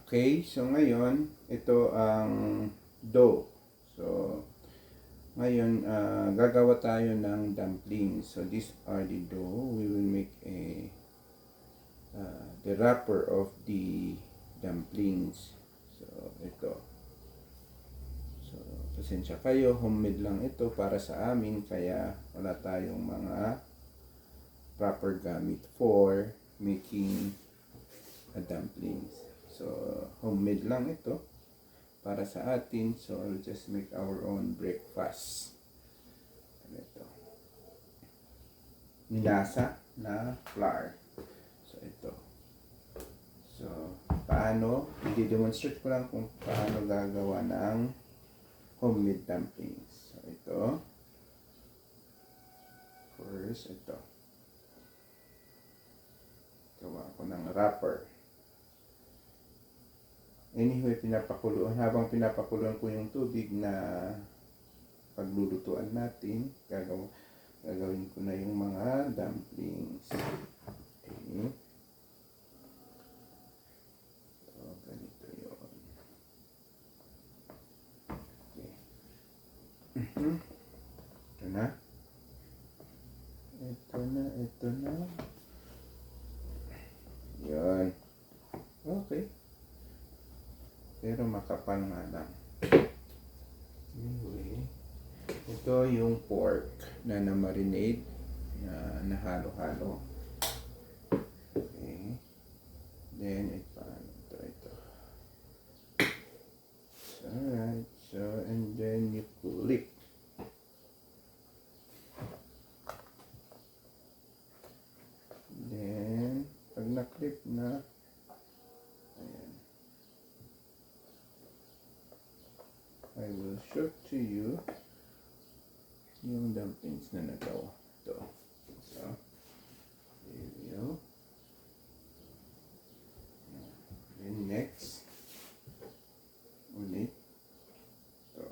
Okay, so ngayon, ito ang dough. So, ngayon, gagawa tayo ng dumplings. So, these are the dough. We will make the wrapper of the dumplings. So, ito. So, pasensya kayo, homemade lang ito para sa amin, kaya wala tayong mga proper gamit for making a dumplings. So, homemade lang ito para sa atin. So, I'll just make our own breakfast. Ito. Nilasa na flour. So, ito. So, paano? I-demonstrate ko lang kung paano gagawa ng homemade dumplings. So, ito. First, ito. Gawa ko ng wrapper. Anyway, habang pinapakuluan ko yung tubig na paglulutuan natin, gagawin ko na yung mga dumplings. Okay. So, ganito yun. Okay. Ito na. Ito na. Yun. Okay. Pero makapal nga lang. Anyway, ito yung pork na na-marinate, na nahalo-halo. Okay. Then, ito. Alright. So, and then you clip. Then, pag na-clip na, ayan. I will show to you yung dumplings na nagawa. Ito. So, there we go. Then next, ulit. Ito.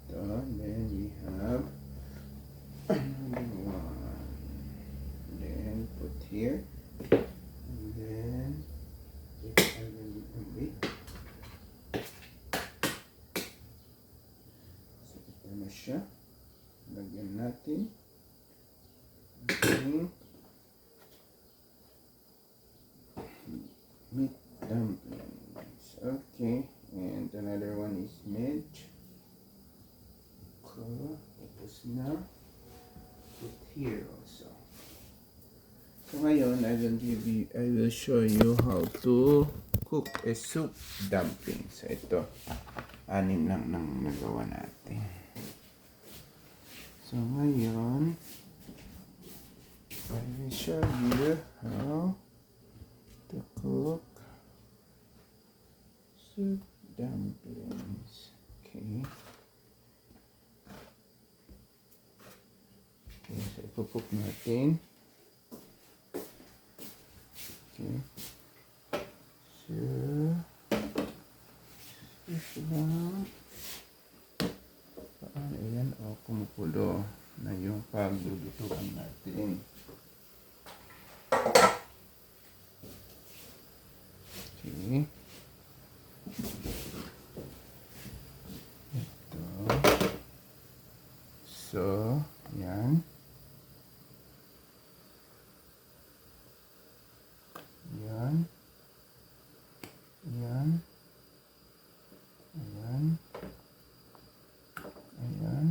Ito. Then we have another one. Then put here. And then wait. So ito na siya. Lagyan natin. Okay. Meat dumplings. Okay. And another one is mint. So, tapos na. Put here also. So ngayon, I will show you how to cook a soup dumpling. So ito, 6 lang nang nagawa natin. So ngayon, I will show you how to cook soup dumplings. Okay. Okay, so ipupok natin. Okay. So, ito lang. Ayan, kumukulo na yung paglulutuan natin. Okay. Ito. So, yan. Yan. Yan. Ayan. Ayan.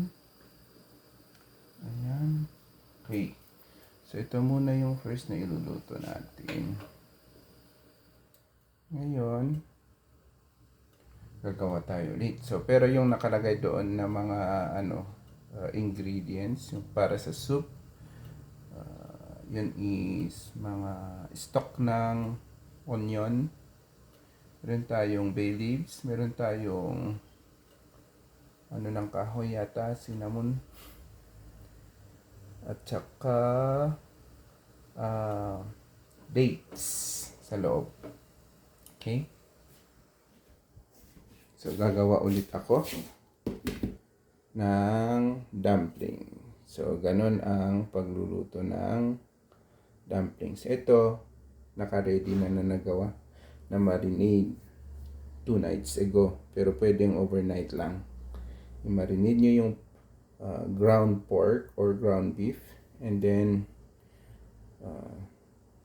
Ayan. Okay. So, ito muna yung first na iluluto natin. Ngayon, gagawa tayo ulit. So, pero yung nakalagay doon na mga ingredients yung para sa soup, yun is mga stock ng onion, meron tayong bay leaves, meron tayong ng kahoy yata, cinnamon, at saka dates sa loob. Okay? So gagawa ulit ako. ng dumpling. So, ganun ang pagluluto ng dumplings. Ito, naka-ready na nagawa na marinade 2 nights ago. Pero pwedeng overnight lang. I-marinate nyo yung ground pork or ground beef. And then,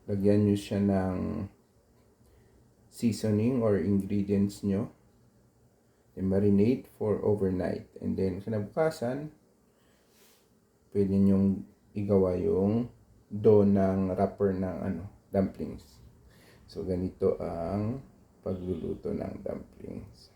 lagyan nyo siya ng seasoning or ingredients nyo. Then marinate for overnight. And then, kinabukasan, pwede nyong igawa yung dough ng wrapper ng dumplings. So, ganito ang pagluluto ng dumplings.